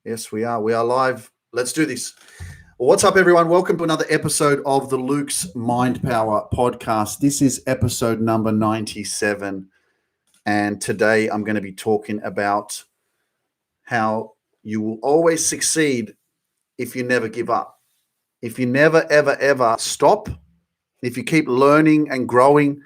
Yes, we are. We are live. Let's do this. Well, what's up, everyone? Welcome to another episode of the Luke's Mind Power podcast. This is episode number 97. And today I'm going to be talking about how you will always succeed if you never give up. If you never, ever, ever stop, if you keep learning and growing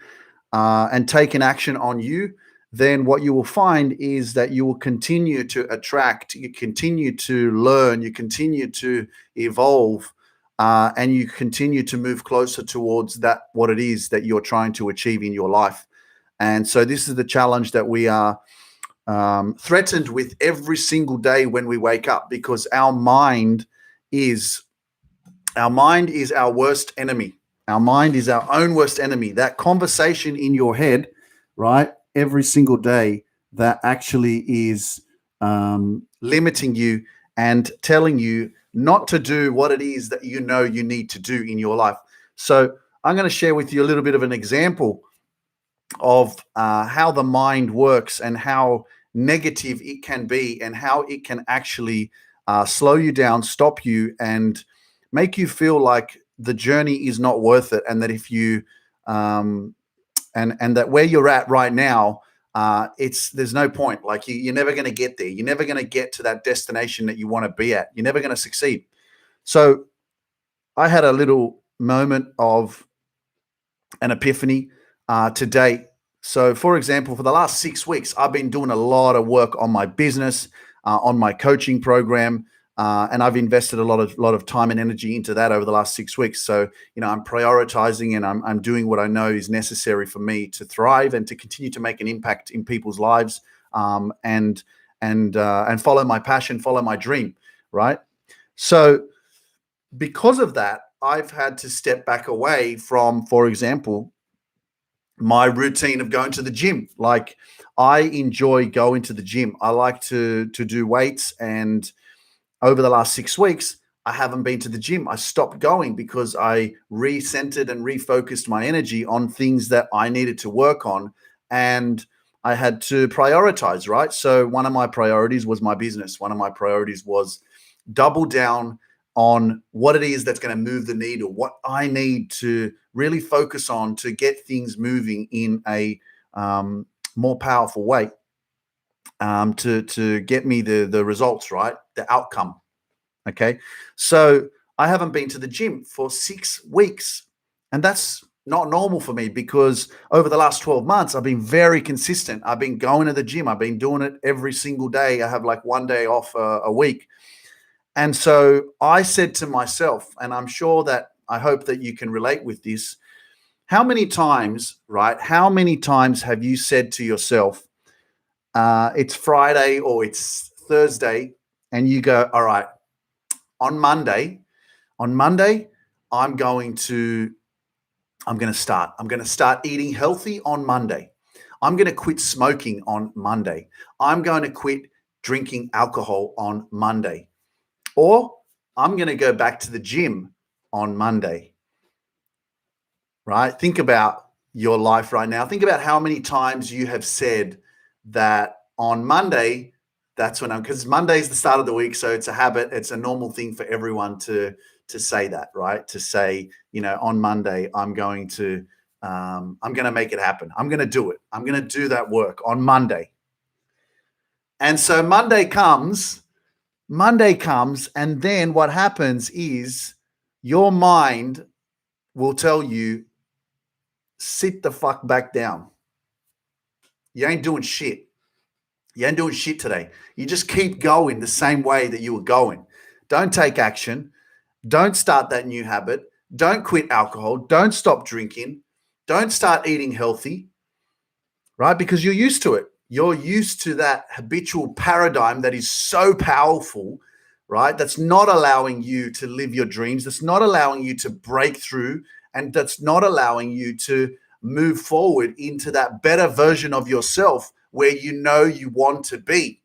and taking action on you, then what you will find is that you will continue to attract, you continue to learn, you continue to evolve, and you continue to move closer towards that, what it is that you're trying to achieve in your life. And so this is the challenge that we are threatened with every single day when we wake up, because is our mind is our worst enemy. Our mind is our own worst enemy. That conversation in your head, right, every single day, that actually is limiting you and telling you not to do what it is that you know you need to do in your life. So I'm going to share with you a little bit of an example of how the mind works and how negative it can be and how it can actually slow you down, stop you, and make you feel like the journey is not worth it, and that if you and that where you're at right now, there's no point. Like you're never going to get there. You're never going to get to that destination that you want to be at. You're never going to succeed. So I had a little moment of an epiphany today. So, for example, for the last 6 weeks, I've been doing a lot of work on my business, on my coaching program, and I've invested a lot of time and energy into that over the last 6 weeks. So, I'm prioritizing and I'm doing what I know is necessary for me to thrive and to continue to make an impact in people's lives, and follow my passion, follow my dream, right? So, because of that, I've had to step back away from, for example, my routine of going to the gym. Like, I enjoy going to the gym. I like to do weights, and over the last 6 weeks, I haven't been to the gym. I stopped going because I recentered and refocused my energy on things that I needed to work on, and I had to prioritize, right? So one of my priorities was my business. One of my priorities was double down on what it is that's going to move the needle, what I need to really focus on to get things moving in a more powerful way, to get me the results, right? The outcome. Okay. So I haven't been to the gym for 6 weeks, and that's not normal for me, because over the last 12 months, I've been very consistent. I've been going to the gym. I've been doing it every single day. I have like one day off a week. And so I said to myself, and I hope that you can relate with this. How many times, right? How many times have you said to yourself, it's Friday or it's Thursday, and you go, all right, on Monday, I'm going to start eating healthy on Monday. I'm going to quit smoking on Monday. I'm going to quit drinking alcohol on Monday. Or I'm going to go back to the gym on Monday, right? Think about your life right now. Think about how many times you have said that on Monday, because Monday is the start of the week. So it's a habit. It's a normal thing for everyone to say that, right? To say, on Monday, I'm going to make it happen. I'm going to do it. I'm going to do that work on Monday. And so Monday comes, and then what happens is your mind will tell you, sit the fuck back down. You ain't doing shit. You ain't doing shit today. You just keep going the same way that you were going. Don't take action. Don't start that new habit. Don't quit alcohol. Don't stop drinking. Don't start eating healthy, right? Because you're used to it. You're used to that habitual paradigm that is so powerful, right? That's not allowing you to live your dreams. That's not allowing you to break through, and that's not allowing you to move forward into that better version of yourself where you know you want to be.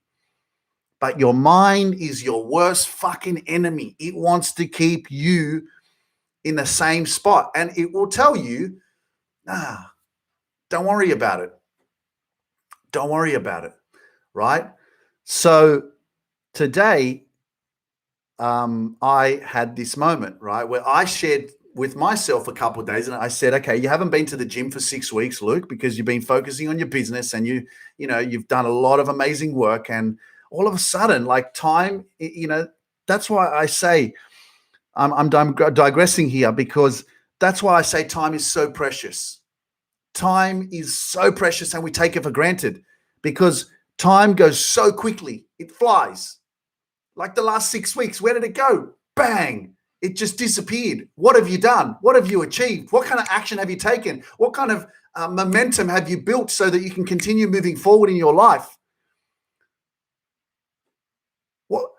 But your mind is your worst fucking enemy. It wants to keep you in the same spot, and it will tell you, don't worry about it. Don't worry about it, right? So today, I had this moment, right, where I shared with myself a couple of days, and I said, okay, you haven't been to the gym for 6 weeks, Luke, because you've been focusing on your business, and you've done a lot of amazing work, and all of a sudden, like time, that's why I say I'm digressing here, because that's why I say time is so precious. Time is so precious, and we take it for granted because time goes so quickly. It flies. Like the last 6 weeks, where did it go? Bang! It just disappeared. What have you done? What have you achieved? What kind of action have you taken? What kind of momentum have you built so that you can continue moving forward in your life?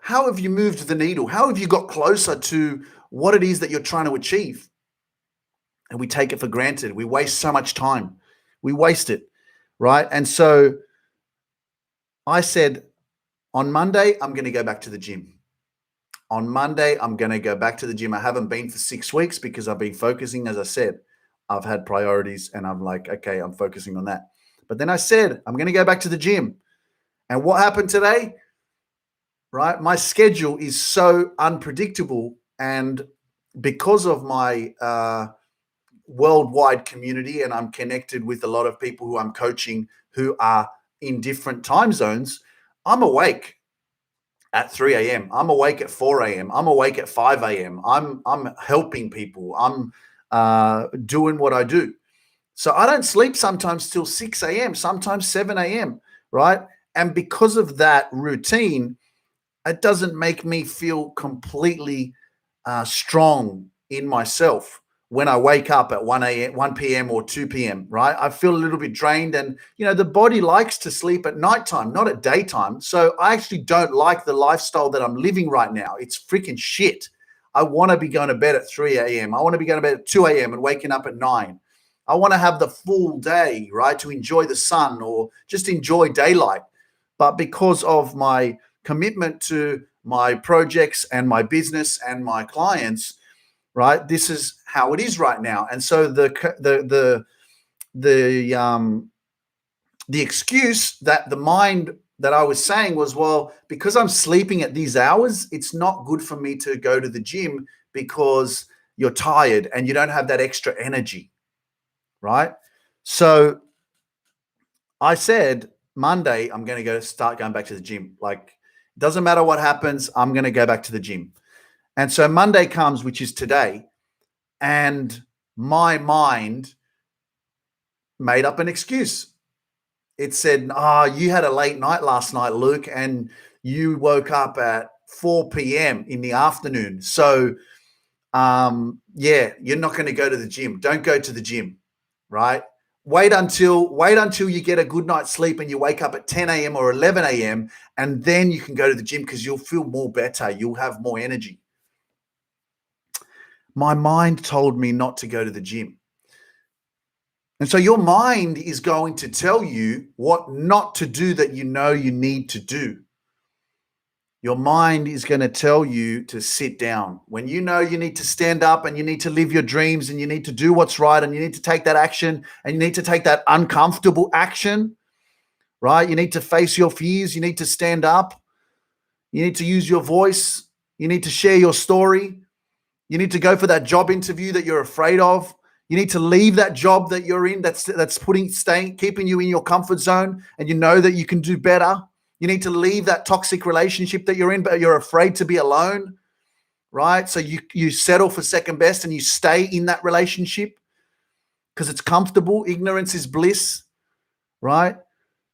How have you moved the needle? How have you got closer to what it is that you're trying to achieve? And we take it for granted. We waste so much time. We waste it, right? And so I said, on Monday, I'm going to go back to the gym. On Monday, I'm going to go back to the gym. I haven't been for 6 weeks because I've been focusing. As I said, I've had priorities, and I'm like, okay, I'm focusing on that. But then I said, I'm going to go back to the gym. And what happened today? Right? My schedule is so unpredictable. And because of my worldwide community, and I'm connected with a lot of people who I'm coaching who are in different time zones, I'm awake at 3 a.m. I'm awake at 4 a.m. I'm awake at 5 a.m. I'm helping people. I'm doing what I do. So I don't sleep sometimes till 6 a.m., sometimes 7 a.m., right? And because of that routine, it doesn't make me feel completely strong in myself when I wake up at 1 p.m. or 2 p.m., right? I feel a little bit drained, and, the body likes to sleep at nighttime, not at daytime. So I actually don't like the lifestyle that I'm living right now. It's freaking shit. I want to be going to bed at 3 a.m. I want to be going to bed at 2 a.m. and waking up at 9. I want to have the full day, right, to enjoy the sun or just enjoy daylight. But because of my commitment to my projects and my business and my clients, right, this is how it is right now. And so the excuse that the mind that I was saying was, well, because I'm sleeping at these hours, it's not good for me to go to the gym because you're tired and you don't have that extra energy, right? So I said, Monday, I'm going to start going back to the gym. Like, doesn't matter what happens, I'm going to go back to the gym. And so Monday comes, which is today, and my mind made up an excuse. It said, you had a late night last night, Luke, and you woke up at 4 p.m. in the afternoon. So, you're not going to go to the gym. Don't go to the gym, right? Wait until you get a good night's sleep and you wake up at 10 a.m. or 11 a.m. and then you can go to the gym because you'll feel more better. You'll have more energy. My mind told me not to go to the gym. And so your mind is going to tell you what not to do that you know you need to do. Your mind is going to tell you to sit down when you know you need to stand up and you need to live your dreams and you need to do what's right and you need to take that action and you need to take that uncomfortable action, right? You need to face your fears. You need to stand up. You need to use your voice. You need to share your story. You need to go for that job interview that you're afraid of. You need to leave that job that you're in that's keeping you in your comfort zone, and you know that you can do better. You need to leave that toxic relationship that you're in, but you're afraid to be alone, right? So you settle for second best and you stay in that relationship because it's comfortable. Ignorance is bliss, right?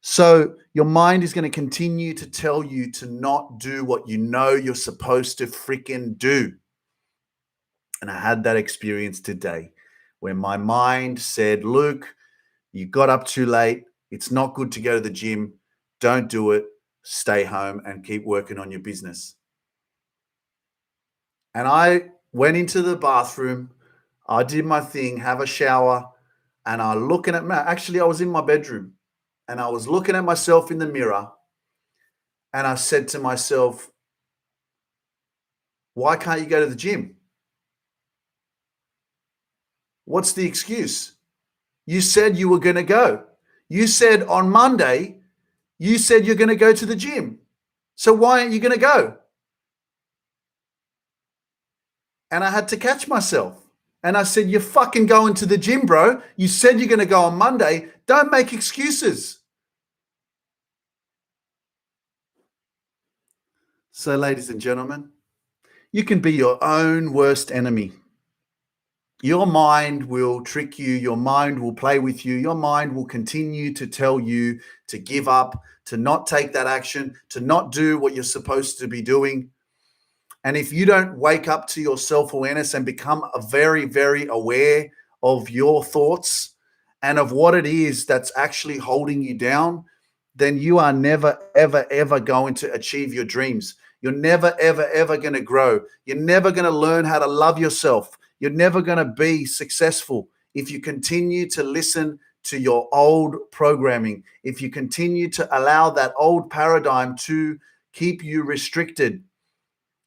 So your mind is going to continue to tell you to not do what you know you're supposed to freaking do. And I had that experience today where my mind said, Luke, you got up too late. It's not good to go to the gym. Don't do it. Stay home and keep working on your business. And I went into the bathroom. I did my thing, have a shower, and I was in my bedroom and I was looking at myself in the mirror and I said to myself, why can't you go to the gym? What's the excuse? You said you were going to go. You said on Monday, you said you're going to go to the gym. So why aren't you going to go? And I had to catch myself. And I said, you're fucking going to the gym, bro. You said you're going to go on Monday. Don't make excuses. So, ladies and gentlemen, you can be your own worst enemy. Your mind will trick you. Your mind will play with you. Your mind will continue to tell you to give up, to not take that action, to not do what you're supposed to be doing. And if you don't wake up to your self-awareness and become very, very aware of your thoughts and of what it is that's actually holding you down, then you are never, ever, ever going to achieve your dreams. You're never, ever, ever going to grow. You're never going to learn how to love yourself. You're never going to be successful if you continue to listen to your old programming, if you continue to allow that old paradigm to keep you restricted,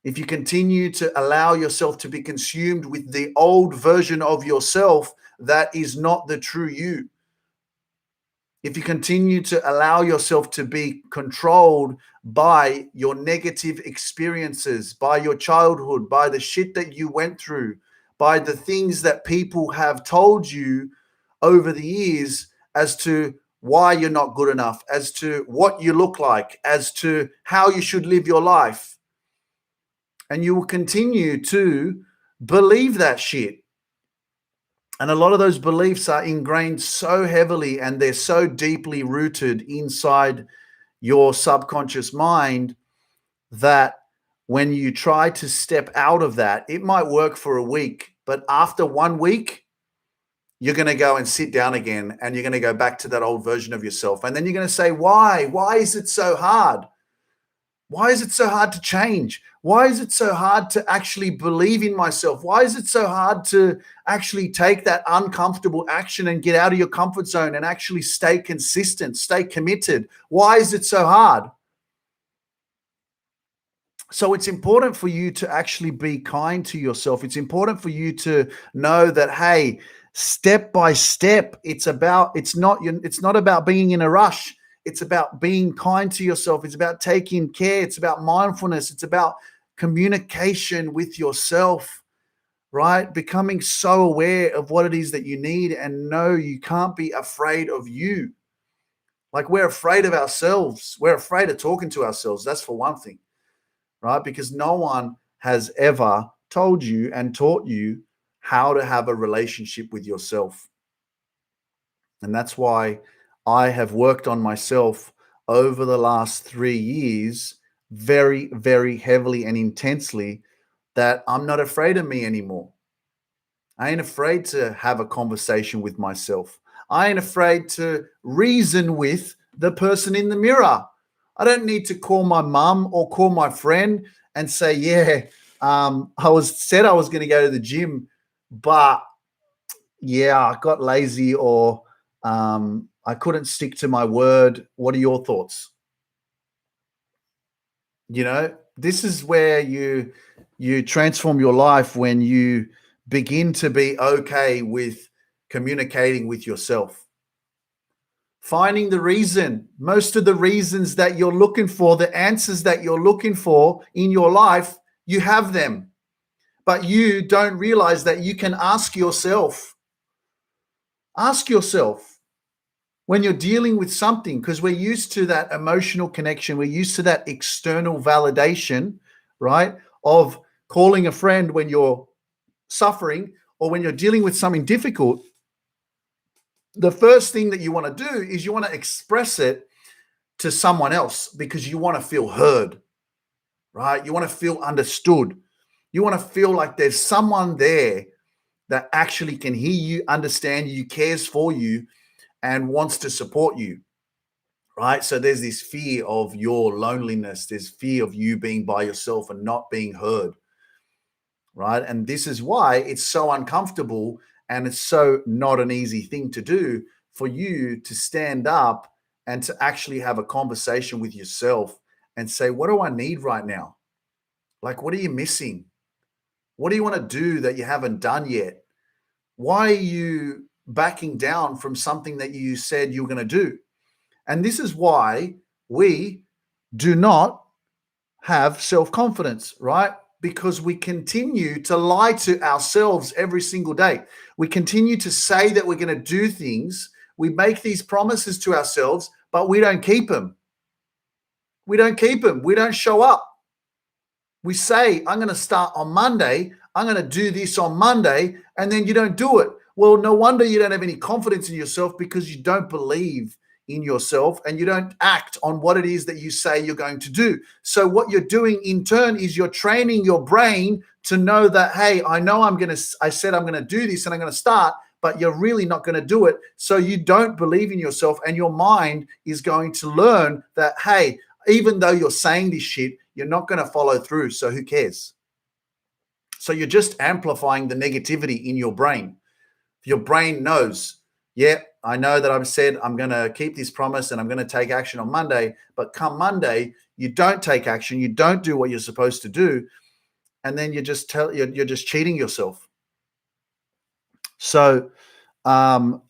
if you continue to allow yourself to be consumed with the old version of yourself that is not the true you. If you continue to allow yourself to be controlled by your negative experiences, by your childhood, by the shit that you went through, by the things that people have told you over the years as to why you're not good enough, as to what you look like, as to how you should live your life. And you will continue to believe that shit. And a lot of those beliefs are ingrained so heavily and they're so deeply rooted inside your subconscious mind that when you try to step out of that, it might work for a week, but after 1 week, you're going to go and sit down again and you're going to go back to that old version of yourself. And then you're going to say, why? Why is it so hard? Why is it so hard to change? Why is it so hard to actually believe in myself? Why is it so hard to actually take that uncomfortable action and get out of your comfort zone and actually stay consistent, stay committed? Why is it so hard? So it's important for you to actually be kind to yourself. It's important for you to know that, hey, step by step, it's not about being in a rush. It's about being kind to yourself. It's about taking care. It's about mindfulness. It's about communication with yourself, right? Becoming so aware of what it is that you need and know you can't be afraid of you. Like we're afraid of ourselves. We're afraid of talking to ourselves. That's for one thing, right? Because no one has ever told you and taught you how to have a relationship with yourself. And that's why I have worked on myself over the last 3 years very, very heavily and intensely, that I'm not afraid of me anymore. I ain't afraid to have a conversation with myself. I ain't afraid to reason with the person in the mirror. I don't need to call my mum or call my friend and say, yeah, I was going to go to the gym, but yeah, I got lazy, or I couldn't stick to my word. What are your thoughts? You know, this is where you transform your life, when you begin to be okay with communicating with yourself. Finding the reason, most of the reasons that you're looking for, the answers that you're looking for in your life, you have them. But you don't realize that you can ask yourself. Ask yourself when you're dealing with something, because we're used to that emotional connection. We're used to that external validation, right? Of calling a friend when you're suffering or when you're dealing with something difficult. The first thing that you want to do is you want to express it to someone else because you want to feel heard, right? You want to feel understood. You want to feel like there's someone there that actually can hear you, understand you, cares for you, and wants to support you, right? So there's this fear of your loneliness. There's fear of you being by yourself and not being heard, right? And this is why it's so uncomfortable and it's so not an easy thing to do for you to stand up and to actually have a conversation with yourself and say, what do I need right now? Like, what are you missing? What do you want to do that you haven't done yet? Why are you backing down from something that you said you were going to do? And this is why we do not have self-confidence, right? because we continue to lie to ourselves every single day. We continue to say that we're going to do things. We make these promises to ourselves, but we don't keep them. We don't keep them. We don't show up. We say, I'm going to start on Monday. I'm going to do this on Monday. And then you don't do it. Well, no wonder you don't have any confidence in yourself, because you don't believe in yourself and you don't act on what it is that you say you're going to do. So what you're doing in turn is you're training your brain to know that, hey, I know I said I'm going to do this and I'm going to start, but you're really not going to do it. So you don't believe in yourself, and your mind is going to learn that, hey, even though you're saying this shit, you're not going to follow through. So who cares? So you're just amplifying the negativity in your brain. Your brain knows, yeah, I know that I've said I'm going to keep this promise and I'm going to take action on Monday, but come Monday, you don't take action, you don't do what you're supposed to do, and then you're just cheating yourself. So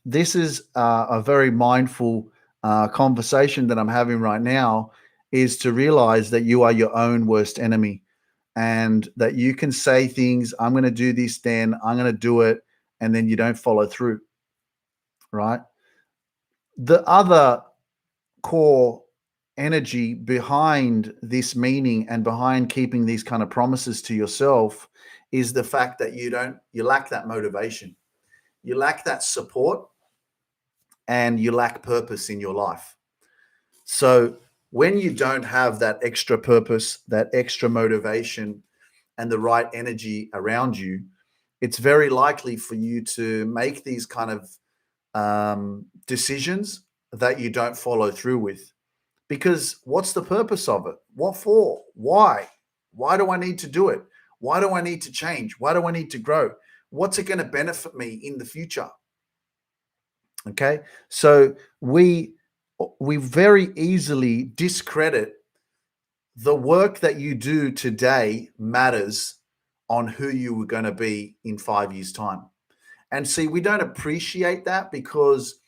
this is a very mindful conversation that I'm having right now, is to realize that you are your own worst enemy, and that you can say things, I'm going to do this, then I'm going to do it, and then you don't follow through, right? The other core energy behind this meaning and behind keeping these kind of promises to yourself is the fact that you lack that motivation, you lack that support, and you lack purpose in your life. So when you don't have that extra purpose, that extra motivation, and the right energy around you, it's very likely for you to make these kind of decisions that you don't follow through with. Because what's the purpose of it? What for? Why? Why do I need to do it? Why do I need to change? Why do I need to grow? What's it going to benefit me in the future? Okay, so we very easily discredit the work that you do today matters on who you were going to be in 5 years' time. And see, we don't appreciate that because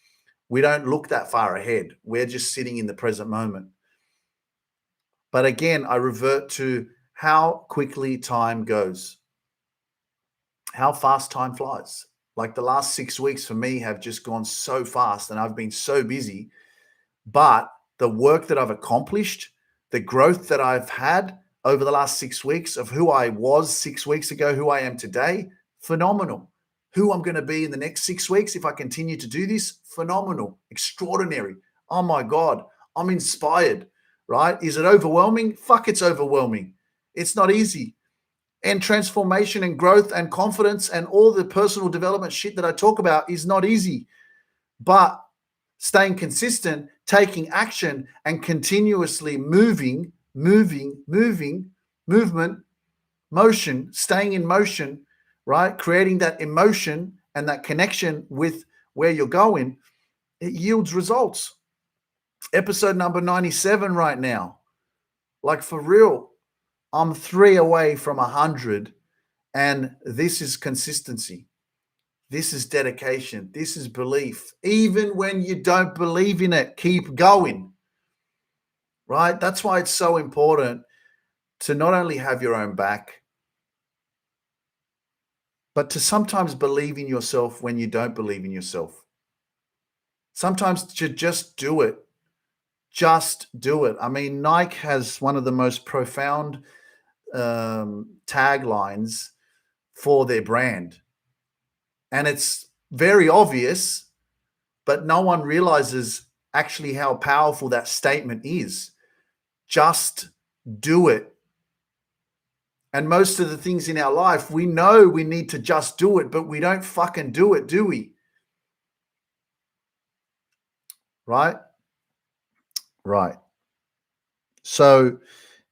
we don't look that far ahead. We're just sitting in the present moment. But again, I revert to how quickly time goes, how fast time flies. Like the last 6 weeks for me have just gone so fast, and I've been so busy. But the work that I've accomplished, the growth that I've had over the last 6 weeks of who I was 6 weeks ago, who I am today, phenomenal. Who I'm going to be in the next 6 weeks if I continue to do this, phenomenal, extraordinary. Oh my God, I'm inspired, right? Is it overwhelming? Fuck, it's overwhelming. It's not easy. And transformation and growth and confidence and all the personal development shit that I talk about is not easy. But staying consistent, taking action, and continuously movement, motion, staying in motion, right? Creating that emotion and that connection with where you're going, it yields results. Episode number 97 right now. Like for real, I'm 3 away from 100, and this is consistency. This is dedication. This is belief. Even when you don't believe in it, keep going, right? That's why it's so important to not only have your own back, but to sometimes believe in yourself when you don't believe in yourself. Sometimes to just do it. Just do it. I mean, Nike has one of the most profound taglines for their brand. And it's very obvious, but no one realizes actually how powerful that statement is. Just do it. And most of the things in our life, we know we need to just do it, but we don't fucking do it, do we? Right? Right. So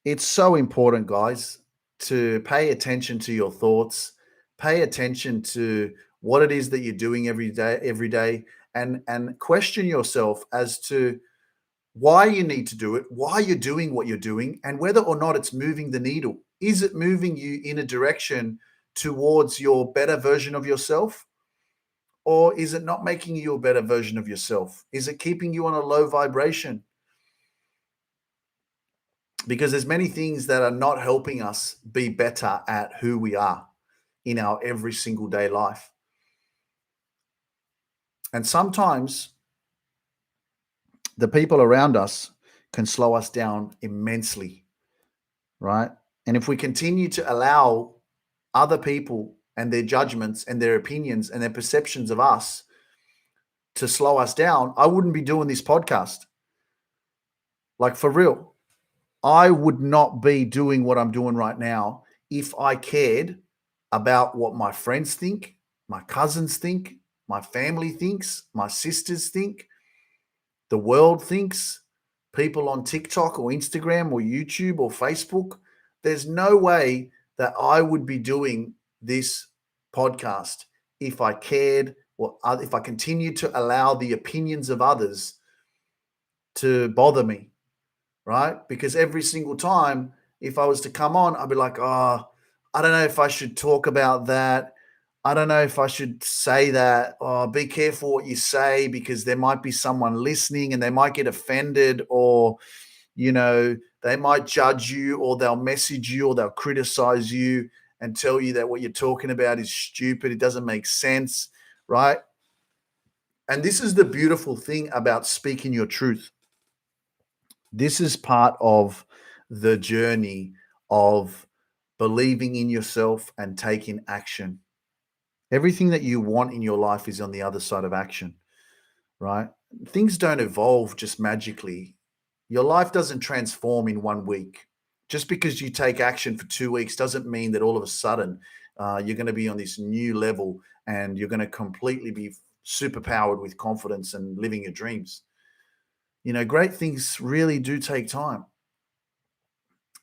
it's so important, guys, to pay attention to your thoughts, pay attention to what it is that you're doing every day, and question yourself as to why you need to do it, why you're doing what you're doing, and whether or not it's moving the needle. Is it moving you in a direction towards your better version of yourself? Or is it not making you a better version of yourself? Is it keeping you on a low vibration? because there's many things that are not helping us be better at who we are in our every single day life. And sometimes the people around us can slow us down immensely, right? And if we continue to allow other people and their judgments and their opinions and their perceptions of us to slow us down, I wouldn't be doing this podcast. Like, for real, I would not be doing what I'm doing right now if I cared about what my friends think, my cousins think, my family thinks, my sisters think, the world thinks, people on TikTok or Instagram or YouTube or Facebook. There's no way that I would be doing this podcast if I cared, or if I continued to allow the opinions of others to bother me, right? Because every single time, if I was to come on, I'd be like, oh, I don't know if I should talk about that. I don't know if I should say that. Oh, be careful what you say, because there might be someone listening and they might get offended, or, they might judge you, or they'll message you, or they'll criticize you and tell you that what you're talking about is stupid. It doesn't make sense, right? And this is the beautiful thing about speaking your truth. This is part of the journey of believing in yourself and taking action. Everything that you want in your life is on the other side of action, right? Things don't evolve just magically. Your life doesn't transform in 1 week. Just because you take action for 2 weeks doesn't mean that all of a sudden you're going to be on this new level and you're going to completely be superpowered with confidence and living your dreams. Great things really do take time.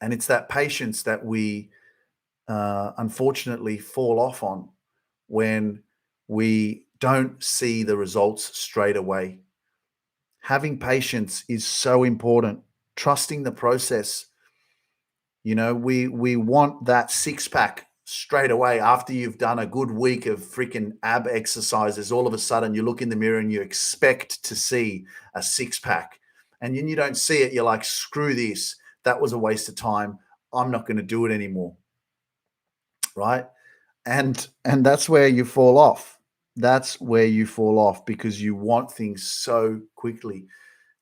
And it's that patience that we unfortunately fall off on when we don't see the results straight away. Having patience is so important. Trusting the process. We want that six pack straight away after you've done a good week of freaking ab exercises. All of a sudden, you look in the mirror and you expect to see a six pack, and then you don't see it. You're like, screw this. That was a waste of time. I'm not going to do it anymore. Right? And that's where you fall off. That's where you fall off, because you want things so quickly.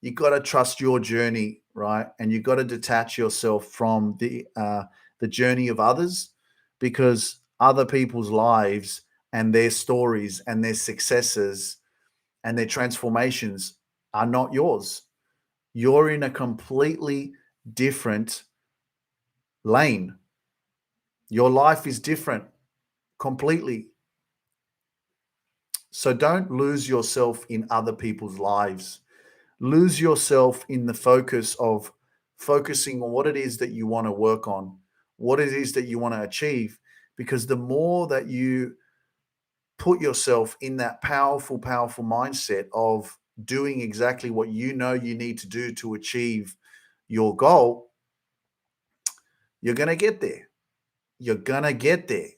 You got to trust your journey, right? And you got to detach yourself from the journey of others, because other people's lives and their stories and their successes and their transformations are not yours. You're in a completely different lane. Your life is different completely. So don't lose yourself in other people's lives. Lose yourself in the focus of focusing on what it is that you want to work on, what it is that you want to achieve. Because the more that you put yourself in that powerful, powerful mindset of doing exactly what you know you need to do to achieve your goal, you're going to get there. You're going to get there.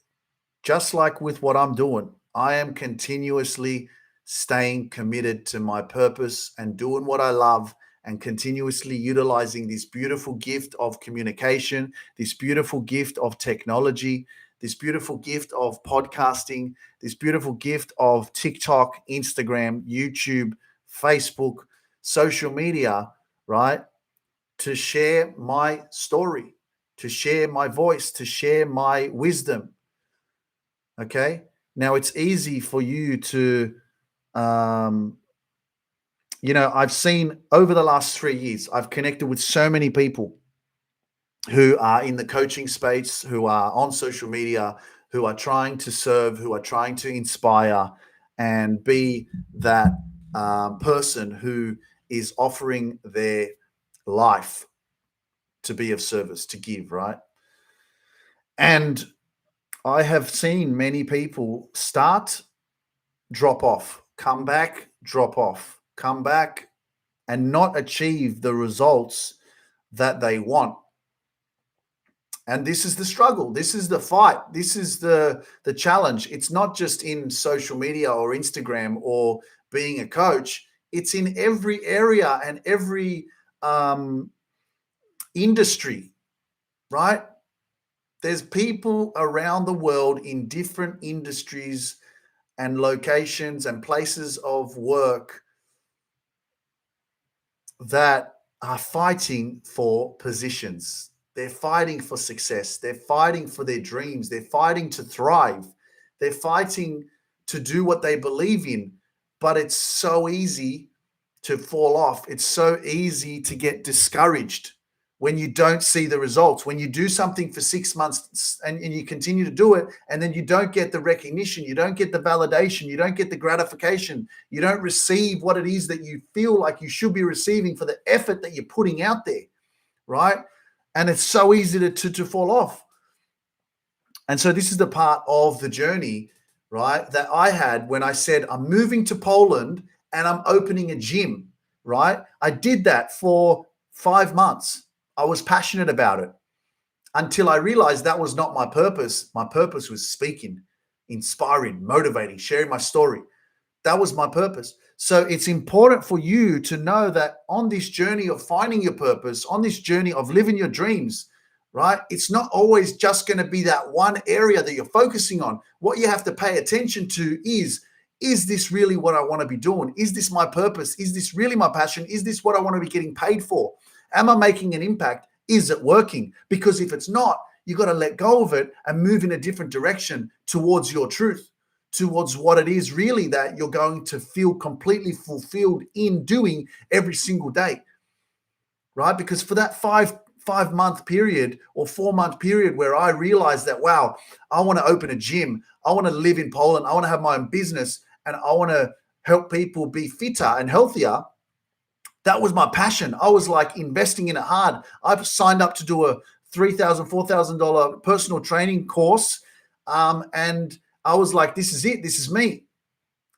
Just like with what I'm doing, I am continuously staying committed to my purpose and doing what I love, and continuously utilizing this beautiful gift of communication, this beautiful gift of technology, this beautiful gift of podcasting, this beautiful gift of TikTok, Instagram, YouTube, Facebook, social media, right? To share my story, to share my voice, to share my wisdom. Okay. Now it's easy for you to, I've seen over the last 3 years, I've connected with so many people who are in the coaching space, who are on social media, who are trying to serve, who are trying to inspire and be that person who is offering their life to be of service, to give, right? And I have seen many people start, drop off, come back, drop off, come back, and not achieve the results that they want. And this is the struggle. This is the fight. This is the challenge. It's not just in social media or Instagram or being a coach. It's in every area and every industry, right? There's people around the world in different industries and locations and places of work that are fighting for positions. They're fighting for success. They're fighting for their dreams. They're fighting to thrive. They're fighting to do what they believe in. But it's so easy to fall off. It's so easy to get discouraged when you don't see the results. When you do something for 6 months and you continue to do it, and then you don't get the recognition, you don't get the validation, you don't get the gratification, you don't receive what it is that you feel like you should be receiving for the effort that you're putting out there, right? And it's so easy to fall off. And so this is the part of the journey, right, that I had when I said, I'm moving to Poland and I'm opening a gym, right? I did that for 5 months. I was passionate about it until I realized that was not my purpose. My purpose was speaking, inspiring, motivating, sharing my story. That was my purpose. So it's important for you to know that on this journey of finding your purpose, on this journey of living your dreams, right? It's not always just going to be that one area that you're focusing on. What you have to pay attention to is this really what I want to be doing? Is this my purpose? Is this really my passion? Is this what I want to be getting paid for? Am I making an impact? Is it working? Because if it's not, you got to let go of it and move in a different direction towards your truth, towards what it is really that you're going to feel completely fulfilled in doing every single day, right? Because for that five-month period or 4-month period where I realized that, wow, I want to open a gym, I want to live in Poland, I want to have my own business, and I want to help people be fitter and healthier. That was my passion. I was like investing in it hard. I've signed up to do a $3,000, $4,000 personal training course. And I was like, this is it. This is me.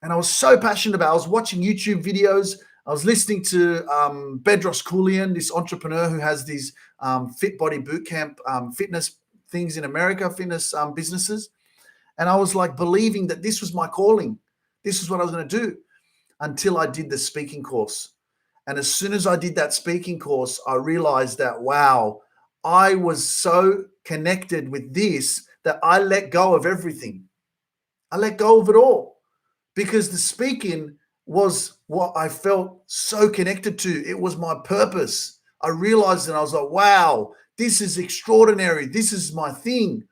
And I was so passionate about it. I was watching YouTube videos. I was listening to Bedros Keuilian, this entrepreneur who has these Fit Body Bootcamp fitness things in America, fitness businesses. And I was like believing that this was my calling. This is what I was going to do until I did the speaking course. And as soon as I did that speaking course, I realized that, wow, I was so connected with this that I let go of everything. I let go of it all because the speaking was what I felt so connected to. It was my purpose. I realized and I was like, wow, this is extraordinary. This is my thing.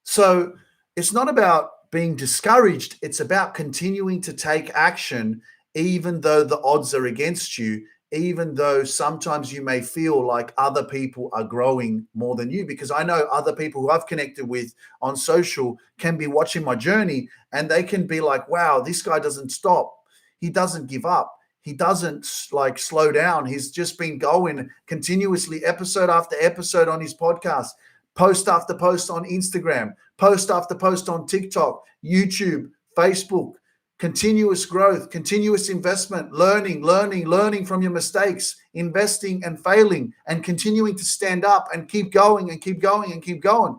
So it's not about being discouraged. It's about continuing to take action even though the odds are against you, even though sometimes you may feel like other people are growing more than you, because I know other people who I've connected with on social can be watching my journey and they can be like, wow, this guy doesn't stop. He doesn't give up. He doesn't like slow down. He's just been going continuously, episode after episode on his podcast, post after post on Instagram, post after post on TikTok, YouTube, Facebook. Continuous growth, continuous investment, learning from your mistakes, investing and failing, and continuing to stand up and keep going and keep going and keep going.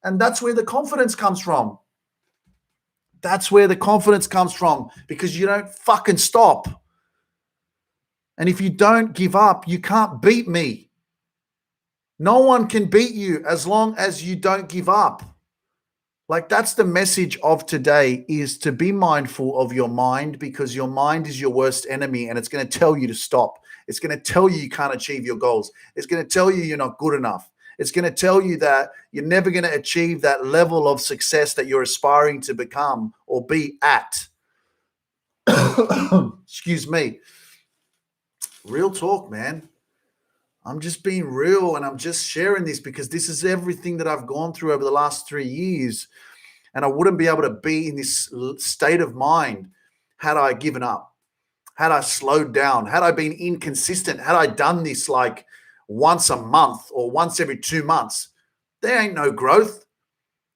And that's where the confidence comes from. That's where the confidence comes from, because you don't fucking stop. And if you don't give up, you can't beat me. No one can beat you as long as you don't give up. Like, that's the message of today, is to be mindful of your mind, because your mind is your worst enemy and it's going to tell you to stop. It's going to tell you can't achieve your goals. It's going to tell you you're not good enough. It's going to tell you that you're never going to achieve that level of success that you're aspiring to become or be at. Excuse me. Real talk, man. I'm just being real and I'm just sharing this because this is everything that I've gone through over the last 3 years. And I wouldn't be able to be in this state of mind had I given up, had I slowed down, had I been inconsistent, had I done this like once a month or once every 2 months. There ain't no growth.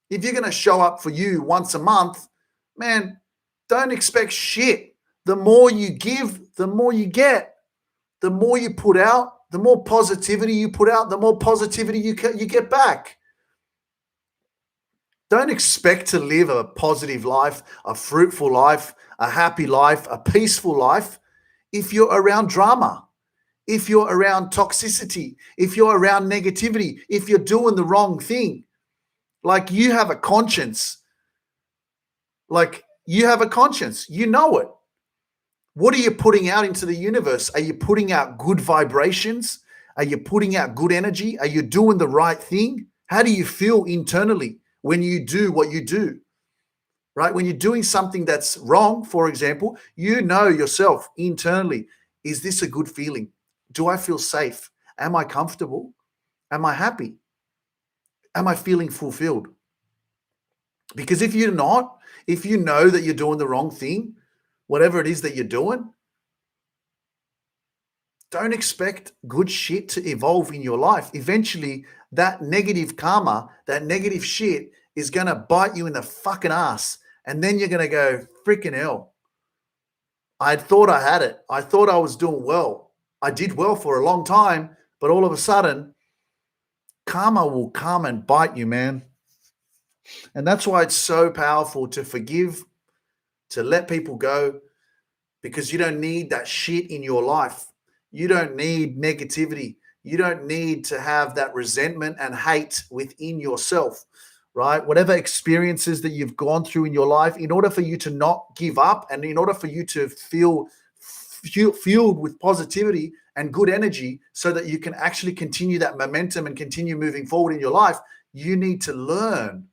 If you're going to show up for you once a month, man, don't expect shit. The more you give, the more you get. The more you put out, the more positivity you put out, the more positivity you get back. Don't expect to live a positive life, a fruitful life, a happy life, a peaceful life if you're around drama, if you're around toxicity, if you're around negativity, if you're doing the wrong thing. Like, you have a conscience. Like, you have a conscience. You know it. What are you putting out into the universe? Are you putting out good vibrations? Are you putting out good energy? Are you doing the right thing? How do you feel internally when you do what you do? Right? When you're doing something that's wrong, for example, you know yourself internally, is this a good feeling? Do I feel safe? Am I comfortable? Am I happy? Am I feeling fulfilled? Because if you're not, if you know that you're doing the wrong thing, whatever it is that you're doing, don't expect good shit to evolve in your life. Eventually, that negative karma, that negative shit is going to bite you in the fucking ass. And then you're going to go, freaking hell. I thought I had it. I thought I was doing well. I did well for a long time, but all of a sudden, karma will come and bite you, man. And that's why it's so powerful to forgive, to let people go, because you don't need that shit in your life. You don't need negativity. You don't need to have that resentment and hate within yourself, right? Whatever experiences that you've gone through in your life, in order for you to not give up and in order for you to feel fueled with positivity and good energy so that you can actually continue that momentum and continue moving forward in your life, you need to learn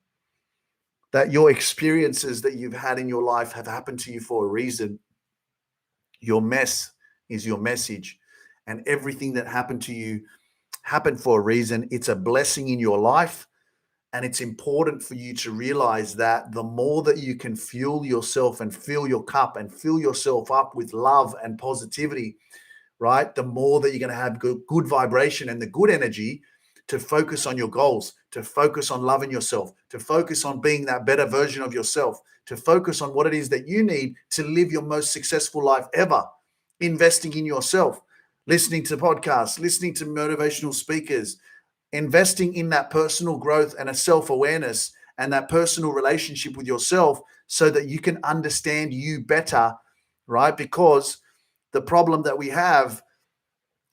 that your experiences that you've had in your life have happened to you for a reason. Your mess is your message, and everything that happened to you happened for a reason. It's a blessing in your life, and it's important for you to realize that the more that you can fuel yourself and fill your cup and fill yourself up with love and positivity, right, the more that you're going to have good vibration and the good energy to focus on your goals, to focus on loving yourself, to focus on being that better version of yourself, to focus on what it is that you need to live your most successful life ever, investing in yourself, listening to podcasts, listening to motivational speakers, investing in that personal growth and a self-awareness and that personal relationship with yourself so that you can understand you better, right? Because the problem that we have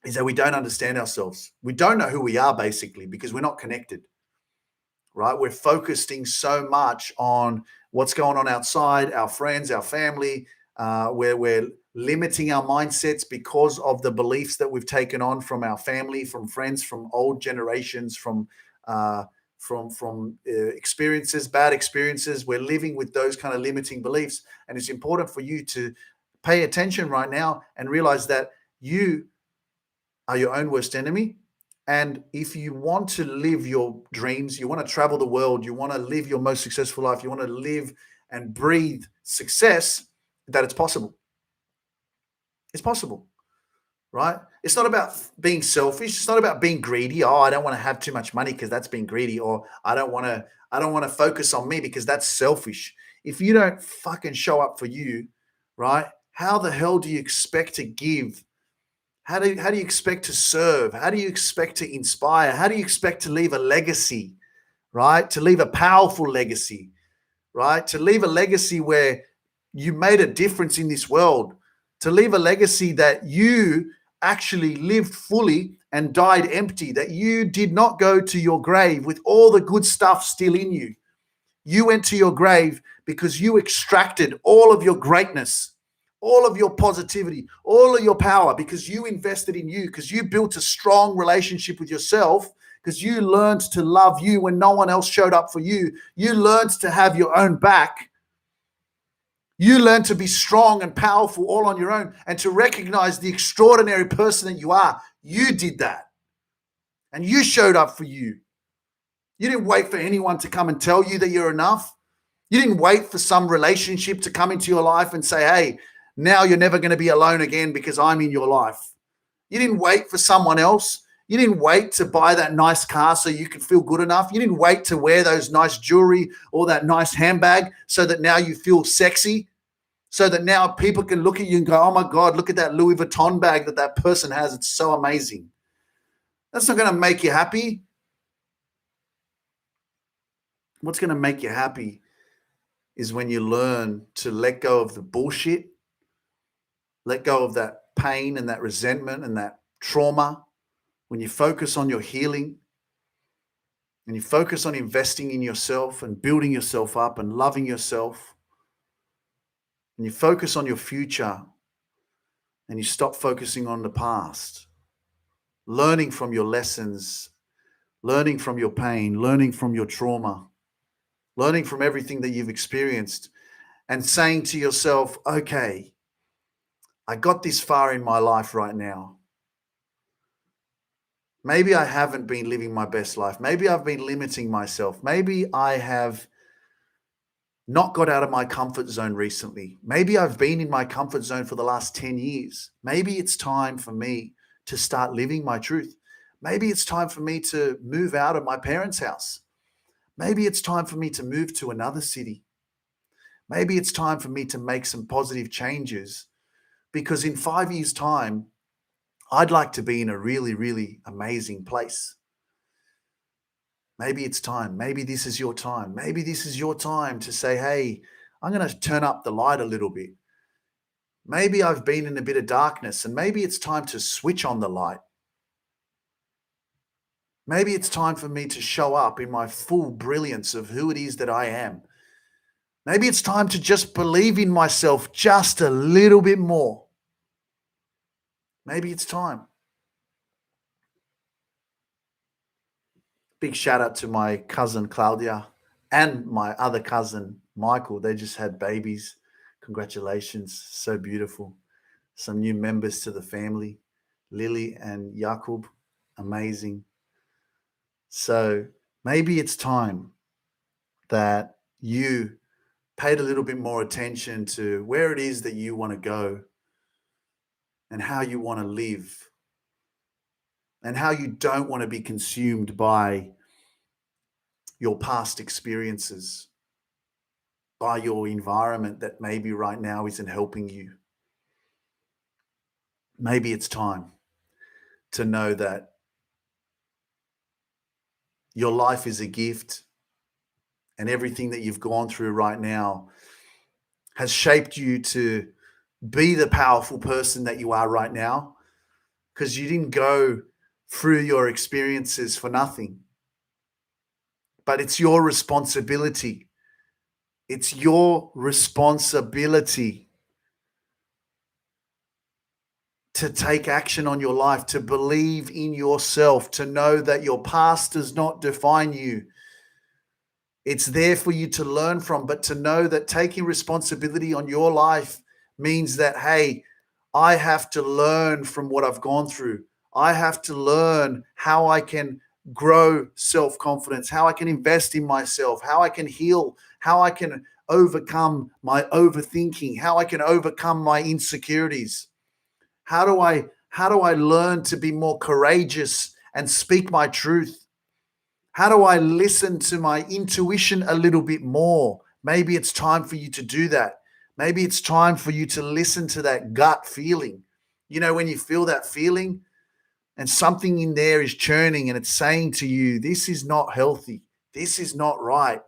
is that we don't understand ourselves. We don't know who we are, basically, because we're not connected, right? We're focusing so much on what's going on outside, our friends, our family, where we're limiting our mindsets because of the beliefs that we've taken on from our family, from friends, from old generations, from experiences, bad experiences. We're living with those kind of limiting beliefs. And it's important for you to pay attention right now and realize that you are your own worst enemy. And if you want to live your dreams, you want to travel the world, you want to live your most successful life, you want to live and breathe success, that it's possible. It's possible, right? It's not about being selfish. It's not about being greedy. Oh, I don't want to have too much money because that's being greedy. Or I don't want to focus on me because that's selfish. If you don't fucking show up for you, right? How the hell do you expect to give? How do you expect to serve? How do you expect to inspire? How do you expect to leave a legacy, right? To leave a powerful legacy, right? To leave a legacy where you made a difference in this world, to leave a legacy that you actually lived fully and died empty, that you did not go to your grave with all the good stuff still in you. You went to your grave because you extracted all of your greatness, all of your positivity, all of your power, because you invested in you, because you built a strong relationship with yourself, because you learned to love you when no one else showed up for you. You learned to have your own back. You learned to be strong and powerful all on your own and to recognize the extraordinary person that you are. You did that. And you showed up for you. You didn't wait for anyone to come and tell you that you're enough. You didn't wait for some relationship to come into your life and say, hey, now you're never going to be alone again because I'm in your life. You didn't wait for someone else. You didn't wait to buy that nice car so you could feel good enough. You didn't wait to wear those nice jewelry or that nice handbag so that now you feel sexy, so that now people can look at you and go, oh my God, look at that Louis Vuitton bag that person has. It's so amazing. That's not going to make you happy. What's going to make you happy is when you learn to let go of the bullshit, let go of that pain and that resentment and that trauma, when you focus on your healing, and you focus on investing in yourself and building yourself up and loving yourself, and you focus on your future and you stop focusing on the past, learning from your lessons, learning from your pain, learning from your trauma, learning from everything that you've experienced, and saying to yourself, okay, I got this far in my life right now. Maybe I haven't been living my best life. Maybe I've been limiting myself. Maybe I have not got out of my comfort zone recently. Maybe I've been in my comfort zone for the last 10 years. Maybe it's time for me to start living my truth. Maybe it's time for me to move out of my parents' house. Maybe it's time for me to move to another city. Maybe it's time for me to make some positive changes, because in 5 years' time, I'd like to be in a really, really amazing place. Maybe it's time. Maybe this is your time. Maybe this is your time to say, hey, I'm going to turn up the light a little bit. Maybe I've been in a bit of darkness, and maybe it's time to switch on the light. Maybe it's time for me to show up in my full brilliance of who it is that I am. Maybe it's time to just believe in myself just a little bit more. Maybe it's time. Big shout out to my cousin Claudia and my other cousin Michael. They just had babies. Congratulations. So beautiful. Some new members to the family, Lily and Jakub. Amazing. So maybe it's time that you paid a little bit more attention to where it is that you want to go and how you want to live, and how you don't want to be consumed by your past experiences, by your environment that maybe right now isn't helping you. Maybe it's time to know that your life is a gift, and everything that you've gone through right now has shaped you to be the powerful person that you are right now, because you didn't go through your experiences for nothing. But it's your responsibility. It's your responsibility to take action on your life, to believe in yourself, to know that your past does not define you. It's there for you to learn from, but to know that taking responsibility on your life means that, hey, I have to learn from what I've gone through. I have to learn how I can grow self-confidence, how I can invest in myself, how I can heal, how I can overcome my overthinking, how I can overcome my insecurities. How do I learn to be more courageous and speak my truth? How do I listen to my intuition a little bit more? Maybe it's time for you to do that. Maybe it's time for you to listen to that gut feeling. You know, when you feel that feeling and something in there is churning and it's saying to you, this is not healthy. This is not right.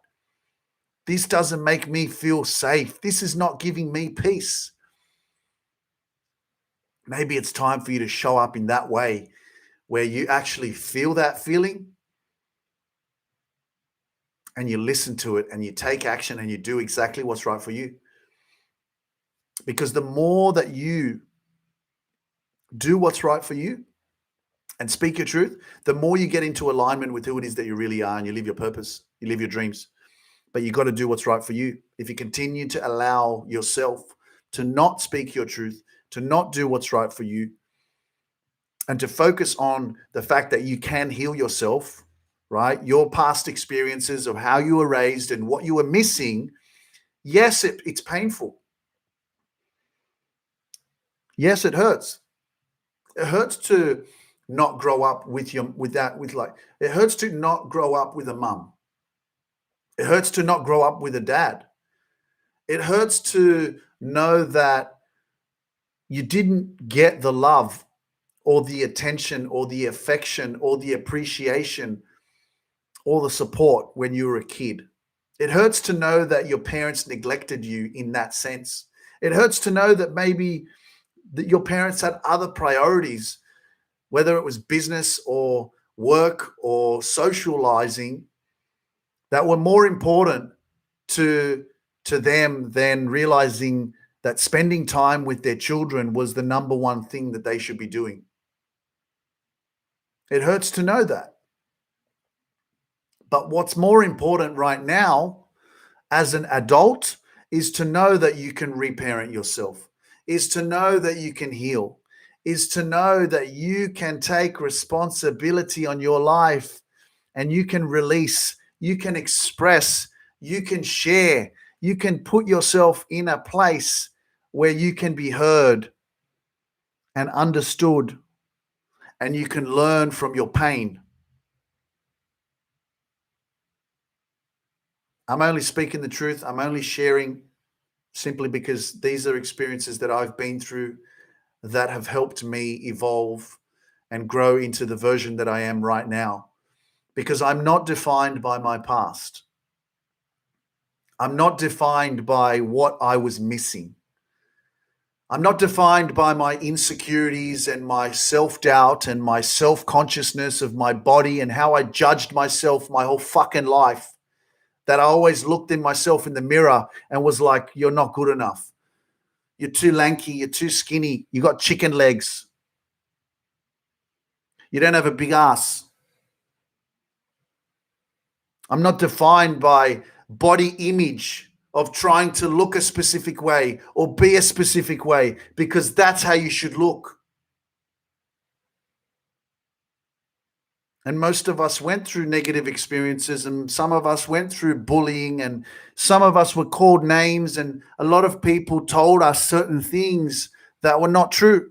This doesn't make me feel safe. This is not giving me peace. Maybe it's time for you to show up in that way where you actually feel that feeling and you listen to it and you take action and you do exactly what's right for you. Because the more that you do what's right for you and speak your truth, the more you get into alignment with who it is that you really are, and you live your purpose, you live your dreams. But you got to do what's right for you. If you continue to allow yourself to not speak your truth, to not do what's right for you, and to focus on the fact that you can heal yourself, right? Your past experiences of how you were raised and what you were missing, yes, it's painful. Yes, it hurts. It hurts to not grow up it hurts to not grow up with a mum. It hurts to not grow up with a dad. It hurts to know that you didn't get the love or the attention or the affection or the appreciation or the support when you were a kid. It hurts to know that your parents neglected you in that sense. It hurts to know that maybe that your parents had other priorities whether it was business or work or socializing, that were more important to them than realizing that spending time with their children was the number one thing that they should be doing. It hurts to know that. But what's more important right now as an adult is to know that you can reparent yourself, is to know that you can heal, is to know that you can take responsibility on your life and you can release, you can express, you can share, you can put yourself in a place where you can be heard and understood, and you can learn from your pain. I'm only speaking the truth. I'm only sharing simply because these are experiences that I've been through that have helped me evolve and grow into the version that I am right now. Because I'm not defined by my past. I'm not defined by what I was missing. I'm not defined by my insecurities and my self-doubt and my self-consciousness of my body and how I judged myself my whole fucking life. That I always looked in myself in the mirror and was like, you're not good enough. You're too lanky. You're too skinny. You got chicken legs. You don't have a big ass. I'm not defined by body image of trying to look a specific way or be a specific way because that's how you should look. And most of us went through negative experiences, and some of us went through bullying, and some of us were called names, and a lot of people told us certain things that were not true.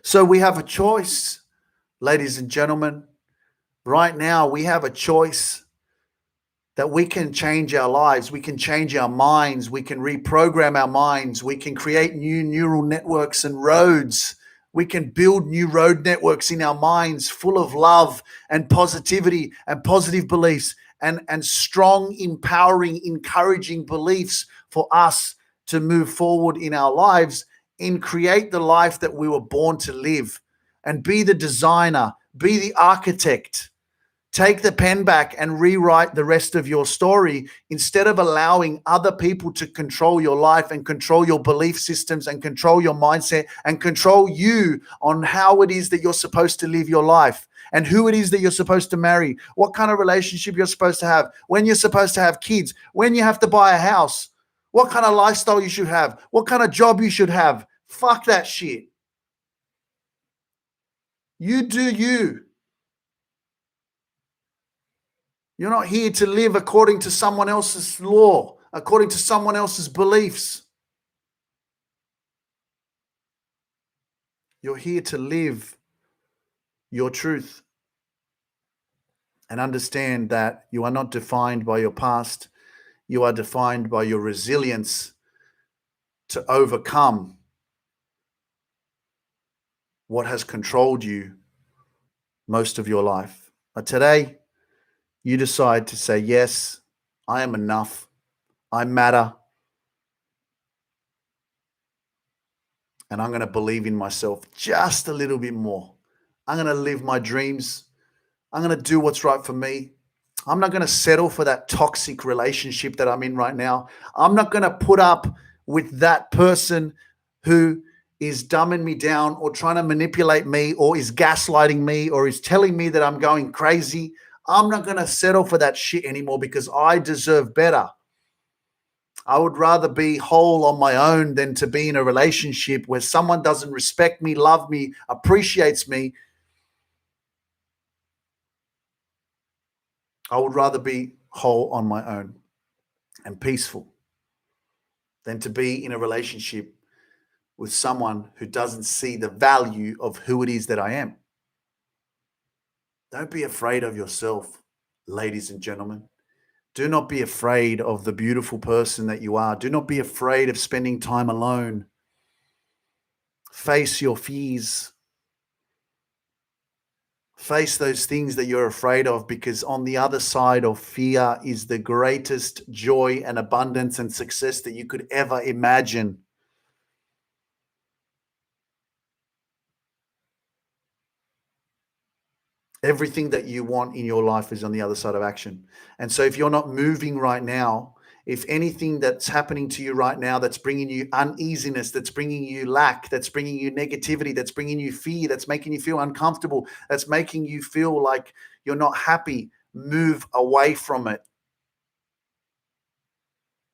So we have a choice, ladies and gentlemen. Right now, we have a choice that we can change our lives. We can change our minds. We can reprogram our minds. We can create new neural networks and roads. We can build new road networks in our minds full of love and positivity and positive beliefs and strong, empowering, encouraging beliefs for us to move forward in our lives and create the life that we were born to live and be the designer, be the architect. Take the pen back and rewrite the rest of your story instead of allowing other people to control your life and control your belief systems and control your mindset and control you on how it is that you're supposed to live your life and who it is that you're supposed to marry, what kind of relationship you're supposed to have, when you're supposed to have kids, when you have to buy a house, what kind of lifestyle you should have, what kind of job you should have. Fuck that shit. You do you. You're not here to live according to someone else's law, according to someone else's beliefs. You're here to live your truth and understand that you are not defined by your past. You are defined by your resilience to overcome what has controlled you most of your life. But today, you decide to say, yes, I am enough. I matter. And I'm going to believe in myself just a little bit more. I'm going to live my dreams. I'm going to do what's right for me. I'm not going to settle for that toxic relationship that I'm in right now. I'm not going to put up with that person who is dumbing me down or trying to manipulate me or is gaslighting me or is telling me that I'm going crazy. I'm not going to settle for that shit anymore because I deserve better. I would rather be whole on my own than to be in a relationship where someone doesn't respect me, love me, appreciates me. I would rather be whole on my own and peaceful than to be in a relationship with someone who doesn't see the value of who it is that I am. Don't be afraid of yourself, ladies and gentlemen. Do not be afraid of the beautiful person that you are. Do not be afraid of spending time alone. Face your fears. Face those things that you're afraid of, because on the other side of fear is the greatest joy and abundance and success that you could ever imagine. Everything that you want in your life is on the other side of action. And so if you're not moving right now, if anything that's happening to you right now that's bringing you uneasiness, that's bringing you lack, that's bringing you negativity, that's bringing you fear, that's making you feel uncomfortable, that's making you feel like you're not happy, move away from it.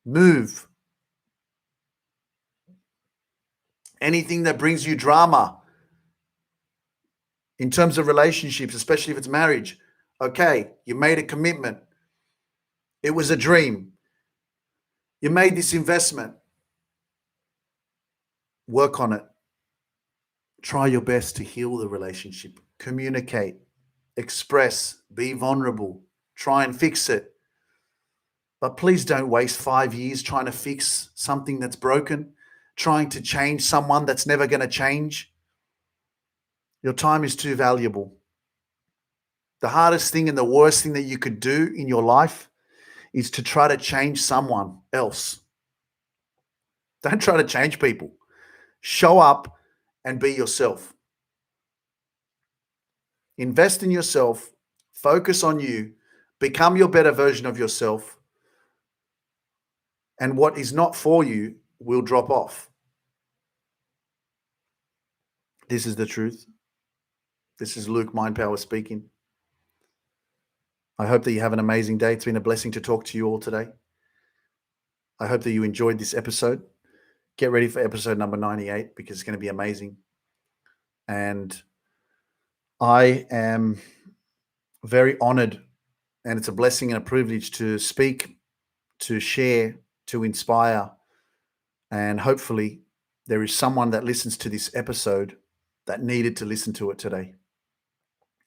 Move. Anything that brings you drama in terms of relationships, especially if it's marriage. Okay, you made a commitment. It was a dream. You made this investment. Work on it. Try your best to heal the relationship. Communicate, express, be vulnerable, try and fix it. But please don't waste 5 years trying to fix something that's broken, trying to change someone that's never going to change. Your time is too valuable. The hardest thing and the worst thing that you could do in your life is to try to change someone else. Don't try to change people. Show up and be yourself. Invest in yourself. Focus on you. Become your better version of yourself. And what is not for you will drop off. This is the truth. This is Luke Mindpower speaking. I hope that you have an amazing day. It's been a blessing to talk to you all today. I hope that you enjoyed this episode. Get ready for episode number 98 because it's going to be amazing. And I am very honored, and it's a blessing and a privilege to speak, to share, to inspire. And hopefully there is someone that listens to this episode that needed to listen to it today.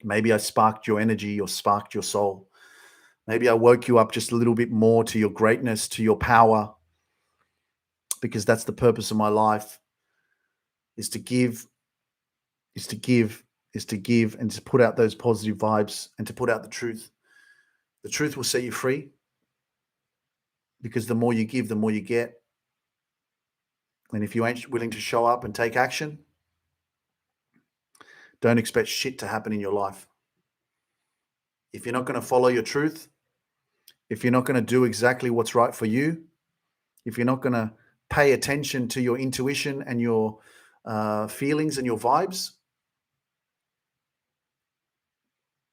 Maybe I sparked your energy or sparked your soul. Maybe I woke you up just a little bit more to your greatness, to your power, because that's the purpose of my life, is to give, is to give, is to give, and to put out those positive vibes and to put out the truth. The truth will set you free, because the more you give, the more you get. And if you ain't willing to show up and take action, don't expect shit to happen in your life. If you're not going to follow your truth, if you're not going to do exactly what's right for you, if you're not going to pay attention to your intuition and your feelings and your vibes,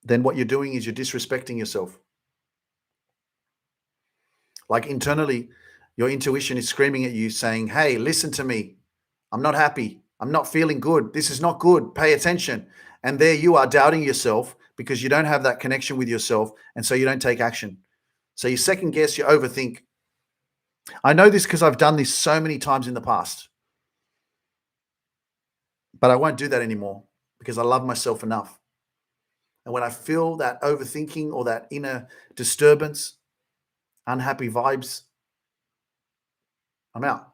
then what you're doing is you're disrespecting yourself. Like internally, your intuition is screaming at you saying, hey, listen to me. I'm not happy. I'm not feeling good. This is not good. Pay attention. And there you are doubting yourself because you don't have that connection with yourself. And so you don't take action. So you second guess, you overthink. I know this because I've done this so many times in the past. But I won't do that anymore because I love myself enough. And when I feel that overthinking or that inner disturbance, unhappy vibes, I'm out.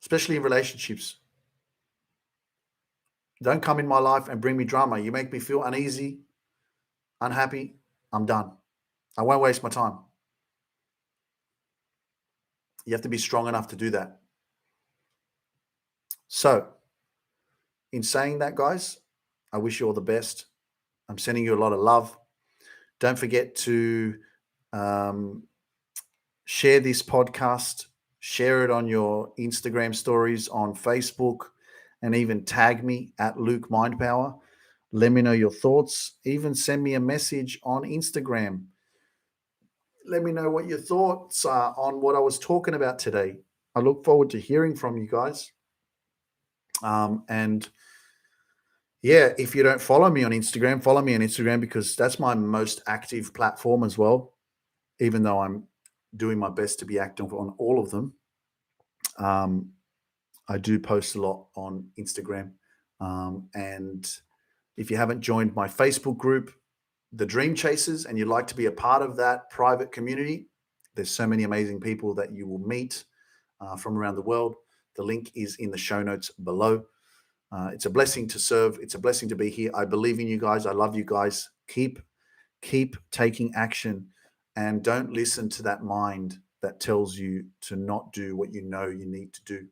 Especially in relationships. Don't come in my life and bring me drama. You make me feel uneasy, unhappy. I'm done. I won't waste my time. You have to be strong enough to do that. So, in saying that, guys, I wish you all the best. I'm sending you a lot of love. Don't forget to share this podcast, share it on your Instagram stories, on Facebook, and even tag me at Luke Mindpower. Let me know your thoughts. Even send me a message on Instagram. Let me know what your thoughts are on what I was talking about today. I look forward to hearing from you guys. And yeah, if you don't follow me on Instagram, follow me on Instagram because that's my most active platform as well, even though I'm doing my best to be active on all of them. I do post a lot on Instagram. And if you haven't joined my Facebook group, The Dream Chasers, and you'd like to be a part of that private community, there's so many amazing people that you will meet from around the world. The link is in the show notes below. It's a blessing to serve. It's a blessing to be here. I believe in you guys. I love you guys. Keep taking action, and don't listen to that mind that tells you to not do what you know you need to do.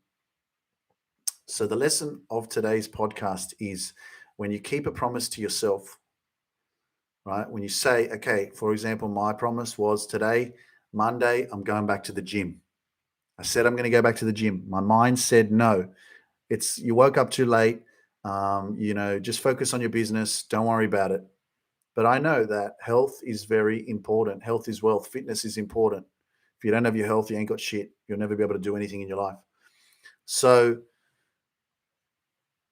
So the lesson of today's podcast is when you keep a promise to yourself, right? When you say, okay, for example, my promise was today, Monday, I'm going back to the gym. I said I'm going to go back to the gym. My mind said no. It's you woke up too late. Just focus on your business. Don't worry about it. But I know that health is very important. Health is wealth. Fitness is important. If you don't have your health, you ain't got shit. You'll never be able to do anything in your life. So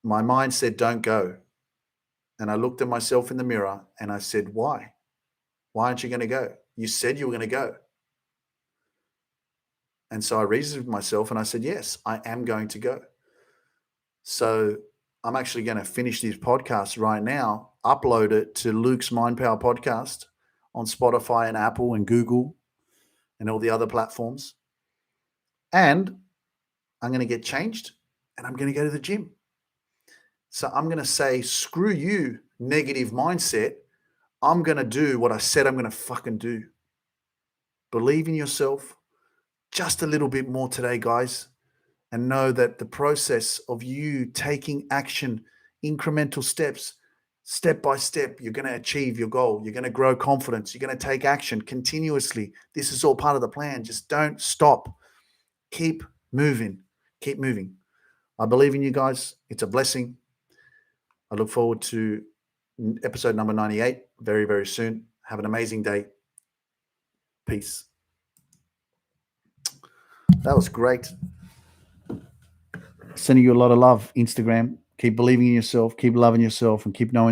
my mind said, don't go. And I looked at myself in the mirror and I said, why? Why aren't you going to go? You said you were going to go. And so I reasoned with myself and I said, yes, I am going to go. So I'm actually going to finish this podcast right now, upload it to Luke's Mind Power podcast on Spotify and Apple and Google and all the other platforms. And I'm going to get changed and I'm going to go to the gym. So I'm going to say, screw you, negative mindset. I'm going to do what I said I'm going to fucking do. Believe in yourself just a little bit more today, guys. And know that the process of you taking action, incremental steps, step by step, you're going to achieve your goal. You're going to grow confidence. You're going to take action continuously. This is all part of the plan. Just don't stop. Keep moving. Keep moving. I believe in you guys. It's a blessing. I look forward to episode number 98 very, very soon. Have an amazing day. Peace. That was great. Sending you a lot of love, Instagram. Keep believing in yourself, keep loving yourself, and keep knowing